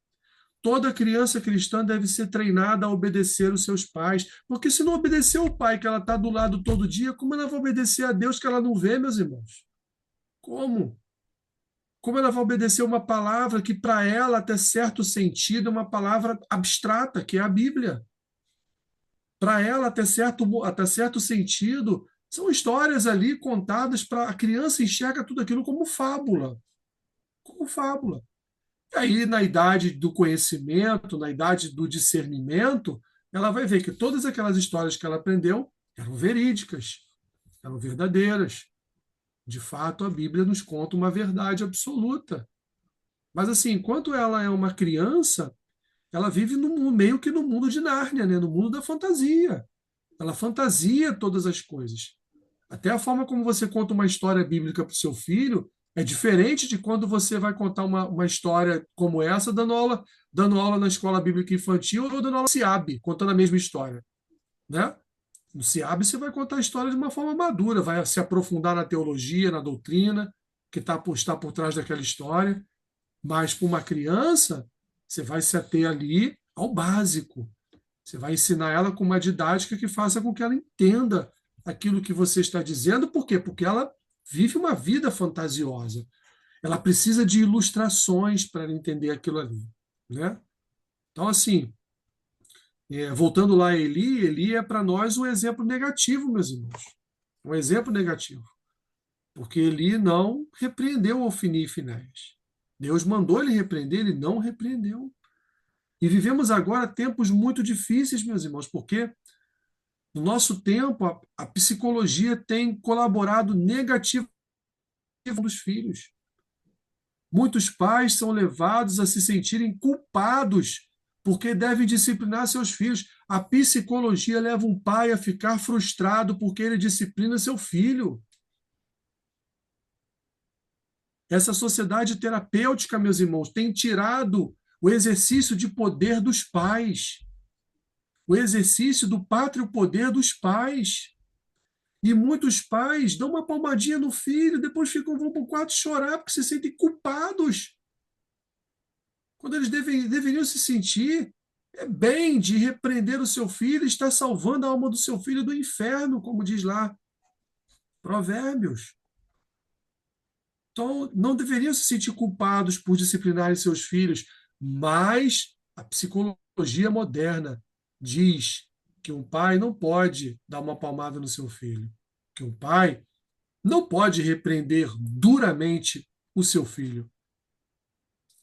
Toda criança cristã deve ser treinada a obedecer os seus pais, porque se não obedecer o pai que ela está do lado todo dia, como ela vai obedecer a Deus que ela não vê, meus irmãos? Como? Como ela vai obedecer uma palavra que para ela, até certo sentido, é uma palavra abstrata, que é a Bíblia? Para ela, até certo sentido, são histórias ali contadas para a criança enxerga tudo aquilo como fábula. Como fábula. E aí, na idade do conhecimento, na idade do discernimento, ela vai ver que todas aquelas histórias que ela aprendeu eram verídicas, eram verdadeiras. De fato, a Bíblia nos conta uma verdade absoluta. Mas, assim, enquanto ela é uma criança, ela vive meio que no mundo de Nárnia, né? No mundo da fantasia. Ela fantasia todas as coisas. Até a forma como você conta uma história bíblica para o seu filho é diferente de quando você vai contar uma história como essa, dando aula na escola bíblica infantil ou dando aula no SIAB, contando a mesma história. Né? No SIAB você vai contar a história de uma forma madura, vai se aprofundar na teologia, na doutrina, que está por trás daquela história. Mas para uma criança, você vai se ater ali ao básico. Você vai ensinar ela com uma didática que faça com que ela entenda aquilo que você está dizendo. Por quê? Porque ela vive uma vida fantasiosa. Ela precisa de ilustrações para entender aquilo ali. Né? Então, assim, voltando lá a Eli é para nós um exemplo negativo, meus irmãos. Um exemplo negativo. Porque Eli não repreendeu Ofni e Finéias. Deus mandou ele repreender, ele não repreendeu. E vivemos agora tempos muito difíceis, meus irmãos, porque no nosso tempo a psicologia tem colaborado negativamente com os filhos. Muitos pais são levados a se sentirem culpados porque devem disciplinar seus filhos. A psicologia leva um pai a ficar frustrado porque ele disciplina seu filho. Essa sociedade terapêutica, meus irmãos, tem tirado o exercício de poder dos pais, o exercício do pátrio poder dos pais. E muitos pais dão uma palmadinha no filho, depois vão para o quarto chorar porque se sentem culpados. Quando eles deveriam se sentir bem de repreender o seu filho e estar salvando a alma do seu filho do inferno, como diz lá Provérbios. Então, não deveriam se sentir culpados por disciplinarem seus filhos, mas a psicologia moderna diz que um pai não pode dar uma palmada no seu filho, que um pai não pode repreender duramente o seu filho.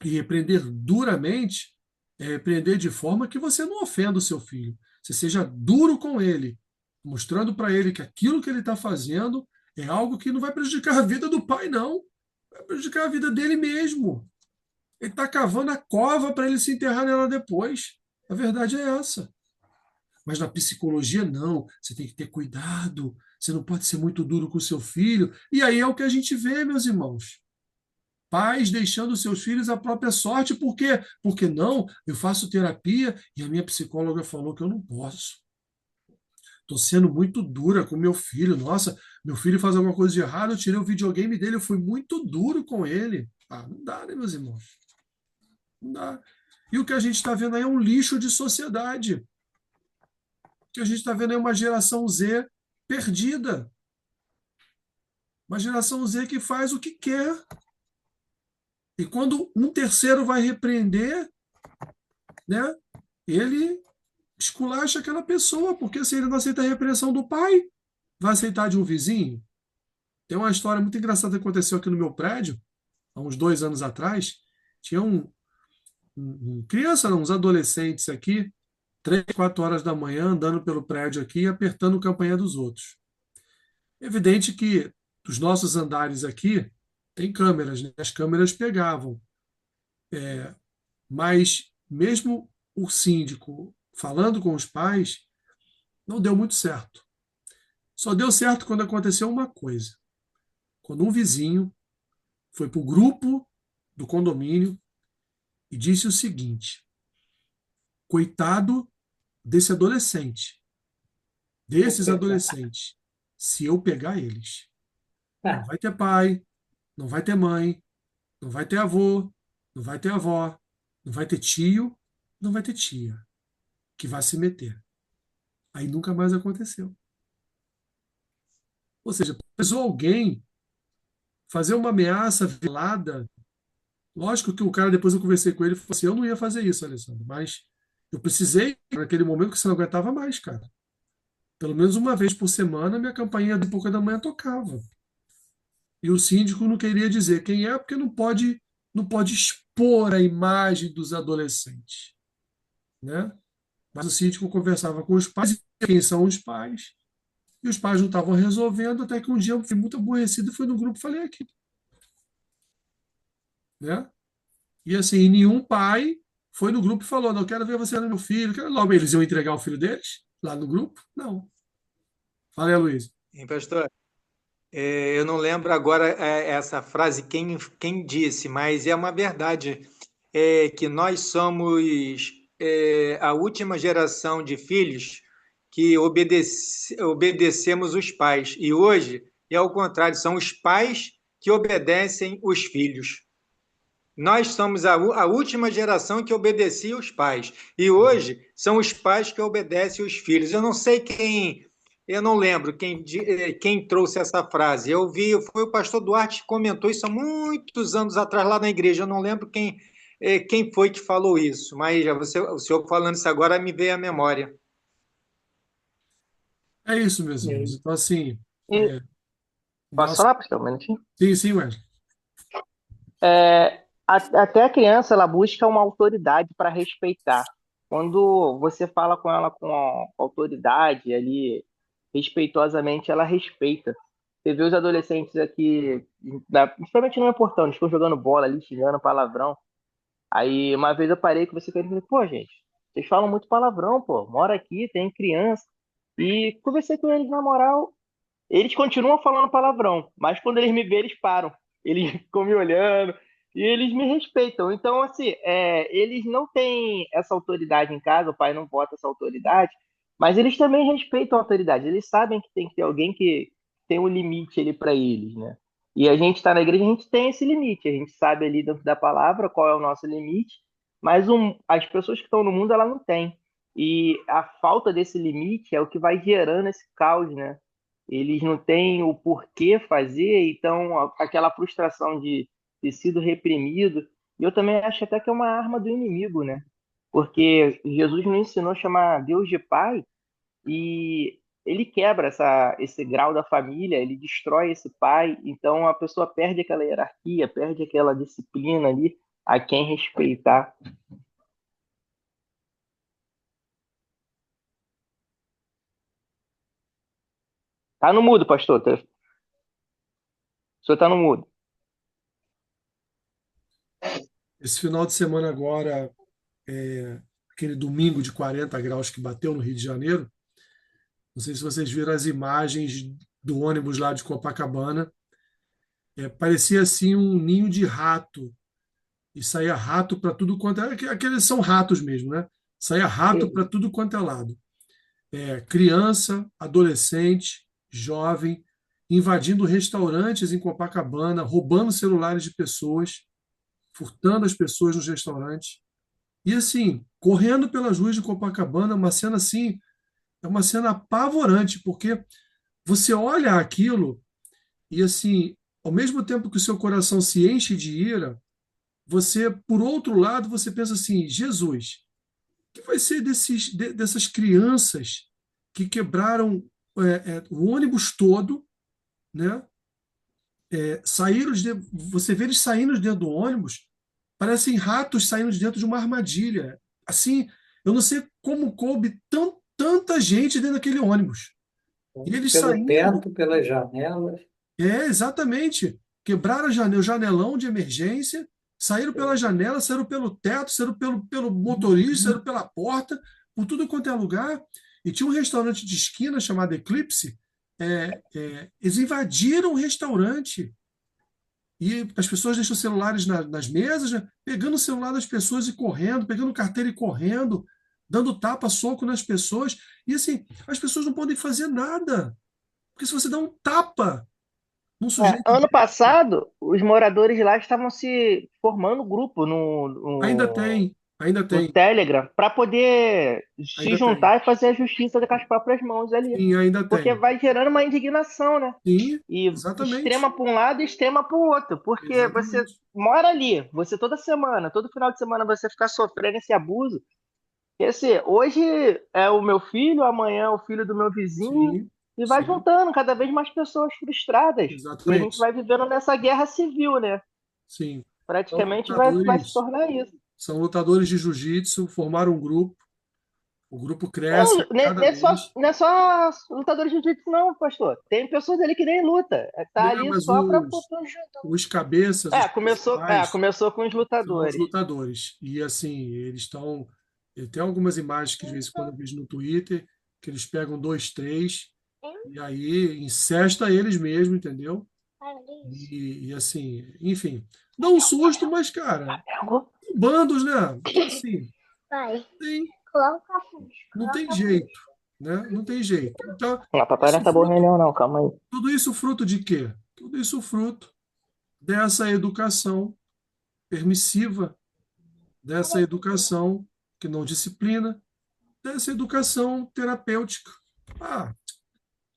E repreender duramente é repreender de forma que você não ofenda o seu filho. Você seja duro com ele, mostrando para ele que aquilo que ele está fazendo é algo que não vai prejudicar a vida do pai, não. Vai prejudicar a vida dele mesmo. Ele está cavando a cova para ele se enterrar nela depois. A verdade é essa. Mas na psicologia, não. Você tem que ter cuidado. Você não pode ser muito duro com o seu filho. E aí é o que a gente vê, meus irmãos. Pais deixando seus filhos à própria sorte. Por quê? Porque não, eu faço terapia e a minha psicóloga falou que eu não posso. Estou sendo muito dura com meu filho. Nossa, meu filho faz alguma coisa de errado, eu tirei o videogame dele, eu fui muito duro com ele. Ah, não dá, né, meus irmãos? Não dá. E o que a gente está vendo aí é um lixo de sociedade. O que a gente está vendo é uma geração Z perdida. Uma geração Z que faz o que quer. E quando um terceiro vai repreender, né, ele esculacha aquela pessoa, porque se ele não aceita a repreensão do pai, vai aceitar de um vizinho? Tem uma história muito engraçada que aconteceu aqui no meu prédio, há uns 2 anos atrás. Tinha criança, não, uns adolescentes aqui, 3, 4 horas da manhã, andando pelo prédio aqui e apertando o campainha dos outros. Evidente que dos nossos andares aqui tem câmeras, né? As câmeras pegavam. Mas mesmo o síndico falando com os pais, não deu muito certo. Só deu certo quando aconteceu uma coisa. Quando um vizinho foi para o grupo do condomínio e disse o seguinte: coitado desse adolescente, desses adolescentes, se eu pegar eles. Não vai ter pai, não vai ter mãe, não vai ter avô, não vai ter avó, não vai ter tio, não vai ter tia que vai se meter. Aí nunca mais aconteceu. Ou seja, precisou alguém fazer uma ameaça velada. Lógico que o cara, depois eu conversei com ele, falou assim: eu não ia fazer isso, Alessandro, mas eu precisei, naquele momento que você não aguentava mais, cara. Pelo menos uma vez por semana, minha campainha de pouca da manhã tocava. E o síndico não queria dizer quem é, porque não pode expor a imagem dos adolescentes, né? Mas o síndico conversava com os pais, e quem são os pais, e os pais não estavam resolvendo, até que um dia eu fui muito aborrecido e fui no grupo e falei aqui, né? E assim, nenhum pai foi no grupo e falou: não quero ver você no meu filho, quero logo. Eles iam entregar o filho deles lá no grupo? Não. Fala aí, Luiz. Hein, pastor? Eu não lembro agora essa frase, quem disse, mas é uma verdade, que nós somos a última geração de filhos que obedecemos os pais. E hoje é ao contrário, são os pais que obedecem os filhos. Nós somos a última geração que obedecia os pais. E hoje são os pais que obedecem os filhos. Eu não sei eu não lembro quem trouxe essa frase. Foi o pastor Duarte que comentou isso há muitos anos atrás lá na igreja. Eu não lembro quem foi que falou isso, mas o senhor falando isso agora me veio à memória. É isso, meus irmãos. Então, assim, E, posso nosso... falar, pastor? Um minutinho? Sim, sim, Wesley. Até a criança, ela busca uma autoridade para respeitar. Quando você fala com ela com autoridade ali, respeitosamente, ela respeita. Você vê os adolescentes aqui, principalmente no meu portão, eles ficam jogando bola ali, xingando palavrão. Aí uma vez eu parei com você e falei: pô, gente, vocês falam muito palavrão, pô, mora aqui, tem criança. E conversei com eles na moral, eles continuam falando palavrão, mas quando eles me veem, eles param. Eles ficam me olhando e eles me respeitam. Então, assim, eles não têm essa autoridade em casa, o pai não bota essa autoridade, mas eles também respeitam a autoridade. Eles sabem que tem que ter alguém que tem um limite ali para eles, né? E a gente está na igreja, a gente tem esse limite. A gente sabe ali dentro da palavra qual é o nosso limite, mas as pessoas que estão no mundo, ela não têm. E a falta desse limite é o que vai gerando esse caos, né? Eles não têm o porquê fazer, então aquela frustração de ter sido reprimido. E eu também acho até que é uma arma do inimigo, né? Porque Jesus nos ensinou a chamar Deus de Pai e ele quebra esse grau da família, ele destrói esse pai, então a pessoa perde aquela hierarquia, perde aquela disciplina ali, a quem respeitar. Tá no mudo, pastor. O senhor tá no mudo. Esse final de semana agora, aquele domingo de 40 graus que bateu no Rio de Janeiro, não sei se vocês viram as imagens do ônibus lá de Copacabana. Parecia assim um ninho de rato. E saía rato para tudo quanto é. Aqueles são ratos mesmo, né? Saía rato para tudo quanto é lado. Criança, adolescente, jovem, invadindo restaurantes em Copacabana, roubando celulares de pessoas, furtando as pessoas nos restaurantes. E assim, correndo pelas ruas de Copacabana, uma cena assim, é uma cena apavorante, porque você olha aquilo e assim, ao mesmo tempo que o seu coração se enche de ira, você, por outro lado, você pensa assim: Jesus, o que vai ser dessas crianças que quebraram o ônibus todo, né? Saíram você vê eles saindo de dentro do ônibus, parecem ratos saindo de dentro de uma armadilha. Assim, eu não sei como coube tanta gente dentro daquele ônibus. E eles Pelo saindo. teto, pelas janelas. Exatamente. Quebraram o janelão de emergência, saíram pela janela, saíram pelo teto, saíram pelo motorista, saíram pela porta, por tudo quanto é lugar. E tinha um restaurante de esquina chamado Eclipse. Eles invadiram o restaurante. E as pessoas deixam celulares nas mesas, né? Pegando o celular das pessoas e correndo, pegando carteira e correndo. dando tapa, soco nas pessoas. E assim, as pessoas não podem fazer nada. Porque se você dá um tapa num sujeito Ano desse, passado, os moradores lá estavam se formando grupo ainda tem, ainda no tem, Telegram para poder se ainda tem. juntar e fazer a justiça com as próprias mãos ali. Sim, ainda Porque tem. vai gerando uma indignação, né? Sim, E exatamente. extrema para um lado e extrema para o outro. Porque você Exatamente. mora ali, você toda semana, todo final de semana você ficar sofrendo esse abuso. E assim, hoje é o meu filho, amanhã é o filho do meu vizinho, Sim, e vai sim, juntando cada vez mais pessoas frustradas. E a gente exatamente. vai vivendo nessa guerra civil, né? Sim. São Praticamente vai se lutadores, tornar isso. são lutadores de jiu-jitsu, formaram um grupo, o grupo cresce Não, a cada mês. não é só lutador de jiu-jitsu, não, pastor. Tem pessoas ali que nem luta. Tá Né, ali mas só para. os cabeças, os principais, Começou com os são os lutadores. lutadores. E assim, eles estão. Tem algumas imagens que de vez em quando eu vejo no Twitter, que eles pegam dois, três, e aí incesta eles mesmo, entendeu? E assim, enfim, dá um susto, mas, cara, bandos, né? Então, assim, tem, não tem jeito, né? Não tem jeito. Então, Não, papai não isso acabou a fruto, reunião, não, calma aí. tudo isso fruto de quê? Tudo isso fruto dessa educação permissiva, dessa educação que não disciplina, dessa educação terapêutica. Ah,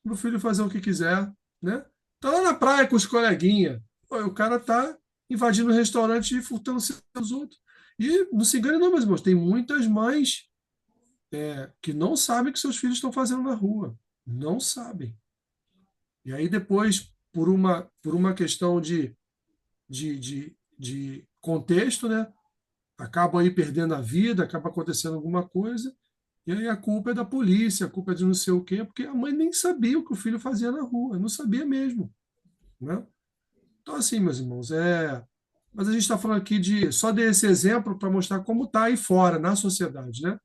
meu filho fazer o que quiser, né? Tá lá na praia com os coleguinhas. Pô, o cara tá invadindo o restaurante e furtando os outros. E não se engane não, meus irmãos, tem muitas mães que não sabem o que seus filhos estão fazendo na rua. Não sabem. E aí depois, por uma questão de contexto, né? Acabam aí perdendo a vida, acaba acontecendo alguma coisa, e aí a culpa é da polícia, a culpa é de não sei o quê, porque a mãe nem sabia o que o filho fazia na rua, não sabia mesmo, né? Então, assim, meus irmãos, mas a gente está falando aqui só desse exemplo para mostrar como está aí fora, na sociedade, né?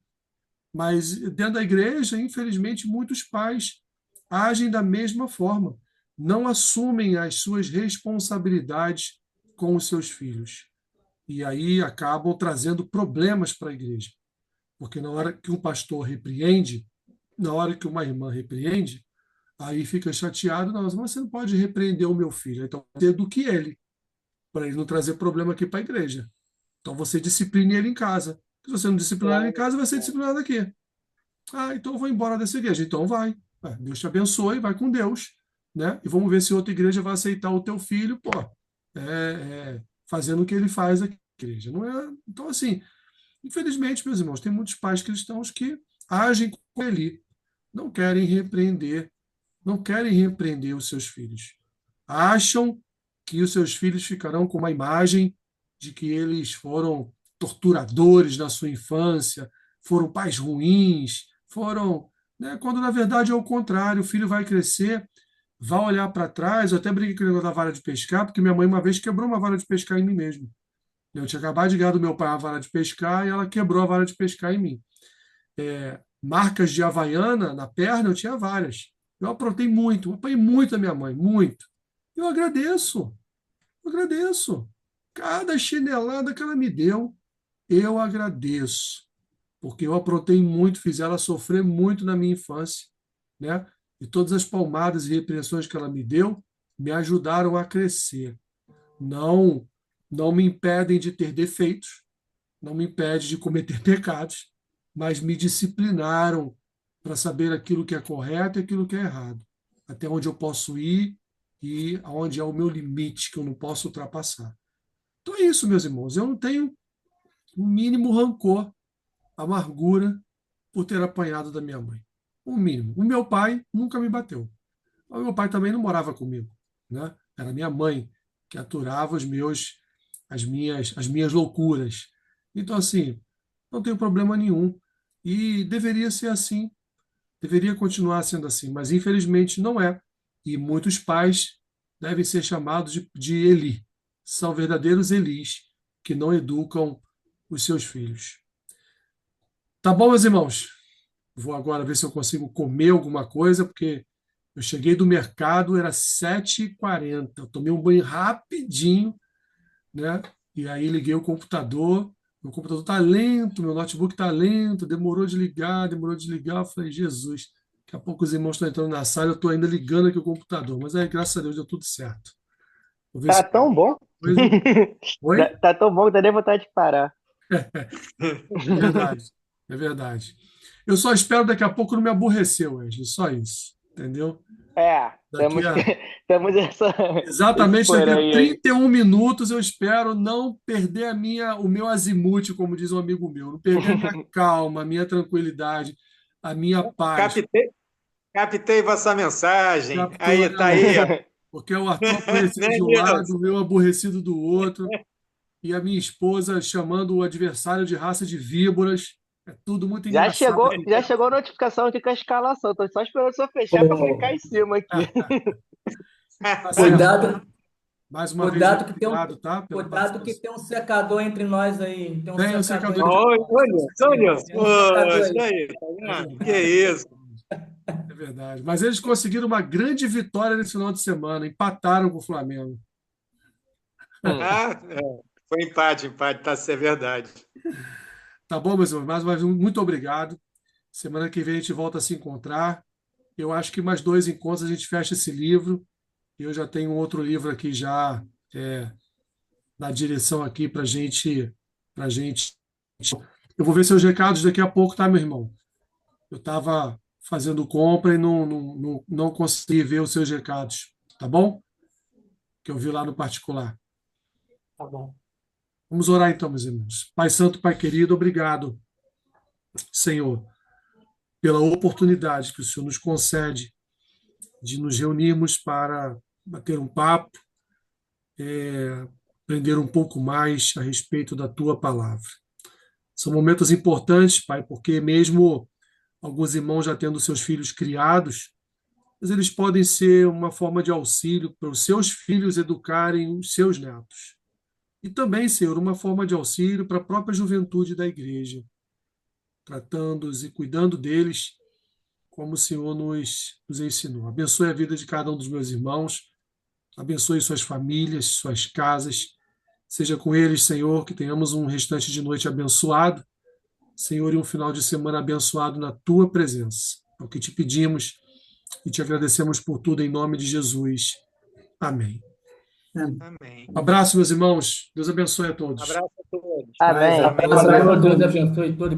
Mas dentro da igreja, infelizmente, muitos pais agem da mesma forma, não assumem as suas responsabilidades com os seus filhos. E aí acabam trazendo problemas para a igreja. Porque na hora que um pastor repreende, na hora que uma irmã repreende, aí fica chateado, não, mas você não pode repreender o meu filho, então eduque ele, para ele não trazer problema aqui para a igreja. Então você discipline ele em casa. Se você não disciplinar ele em casa, vai ser disciplinado aqui. Ah, então eu vou embora dessa igreja. Então vai. Deus te abençoe, vai com Deus. Né? E vamos ver se outra igreja vai aceitar o teu filho, pô, fazendo o que ele faz aqui na igreja. Não é? Então, assim, infelizmente, meus irmãos, tem muitos pais cristãos que agem com ele, não querem repreender, não querem repreender os seus filhos. Acham que os seus filhos ficarão com uma imagem de que eles foram torturadores na sua infância, foram pais ruins, foram. Né, quando na verdade é o contrário, o filho vai crescer, vai olhar para trás. Eu até brinquei com o negócio da vara de pescar, porque minha mãe uma vez quebrou uma vara de pescar em mim mesmo. Eu tinha acabado de ganhar do meu pai a vara de pescar e ela quebrou a vara de pescar em mim. Marcas de havaiana na perna, eu tinha várias. Eu aprontei muito, eu apanhei muito da minha mãe, muito. Eu agradeço, eu agradeço. Cada chinelada que ela me deu, eu agradeço. Porque eu aprontei muito, fiz ela sofrer muito na minha infância. Né? E todas as palmadas e repreensões que ela me deu me ajudaram a crescer. Não, não me impedem de ter defeitos, não me impede de cometer pecados, mas me disciplinaram para saber aquilo que é correto e aquilo que é errado, até onde eu posso ir e aonde é o meu limite que eu não posso ultrapassar. Então é isso, meus irmãos. Eu não tenho o mínimo rancor, amargura por ter apanhado da minha mãe. O mínimo. O meu pai nunca me bateu. O meu pai também não morava comigo, né? Era minha mãe que aturava as minhas loucuras. Então, assim, não tenho problema nenhum. E deveria ser assim, deveria continuar sendo assim, mas infelizmente não é. E muitos pais devem ser chamados de Eli. São verdadeiros Elis que não educam os seus filhos. Tá bom, meus irmãos? Vou agora ver se eu consigo comer alguma coisa, porque eu cheguei do mercado, era 7h40. Eu tomei um banho rapidinho, né? E aí liguei o computador, Meu computador está lento, meu notebook está lento, demorou de ligar, demorou de ligar. Eu falei, Jesus, daqui a pouco os irmãos estão entrando na sala, eu estou ainda ligando aqui o computador. Mas aí, graças a Deus, deu tudo certo. Vou ver Tá se tão bom. coisa. Oi? Tá tão bom que dá nem vontade de parar. É verdade, é verdade. Eu só espero daqui a pouco não me aborrecer, Wesley, só isso, entendeu? É, Daqui a temos esse exatamente daqui a porém aí. 31 minutos eu espero não perder o meu azimuth, como diz um amigo meu, não perder a minha calma, a minha tranquilidade, a minha paz. Captei, captei vossa mensagem. Captou, Aí, né, tá aí, ó. Wesley? Porque é o Arthur aborrecido Não é de um mesmo? lado, eu aborrecido do outro, e a minha esposa chamando o adversário de raça de víboras. É tudo muito engraçado aqui em Já casa. chegou a notificação aqui com a escalação. Tô só esperando só fechar para clicar Ô, em cima aqui. Tá certo. Cuidado, Mais uma vez, muito cuidado que tem um, obrigado, tá, pela cuidado que participação. tem um secador entre nós aí. Tem um Tem o secador secador entre entre Olha, nós. Tem o secador. olha, tem um secador poxa, aí. aí, tá É vendo? Que verdade, isso? é verdade. Mas eles conseguiram uma grande vitória nesse final de semana. Empataram com o Flamengo. Hum. Ah, é. Foi empate, empate, tá certo, é verdade. Tá bom, meus irmãos? Mais uma vez, muito obrigado. Semana que vem a gente volta a se encontrar. Eu acho que mais dois encontros a gente fecha esse livro. Eu já tenho um outro livro aqui já é, na direção aqui para gente. Eu vou ver seus recados daqui a pouco, tá, meu irmão? Eu estava fazendo compra e não consegui ver os seus recados, tá bom? Que eu vi lá no particular. tá bom. Vamos orar então, meus irmãos. Pai Santo, Pai querido, obrigado, Senhor, pela oportunidade que o Senhor nos concede de nos reunirmos para bater um papo, aprender um pouco mais a respeito da tua palavra. São momentos importantes, Pai, porque mesmo alguns irmãos já tendo seus filhos criados, mas eles podem ser uma forma de auxílio para os seus filhos educarem os seus netos. E também, Senhor, uma forma de auxílio para a própria juventude da igreja, tratando-os e cuidando deles como o Senhor nos ensinou. Abençoe a vida de cada um dos meus irmãos, abençoe suas famílias, suas casas. Seja com eles, Senhor, que tenhamos um restante de noite abençoado, Senhor, e um final de semana abençoado na tua presença. É o que te pedimos e te agradecemos por tudo em nome de Jesus. Amém. Amém. Um abraço, meus irmãos. Deus abençoe a todos. Abraço a todos. Amém. Paz, Até a a paz. Senhor próxima. Deus abençoe todo.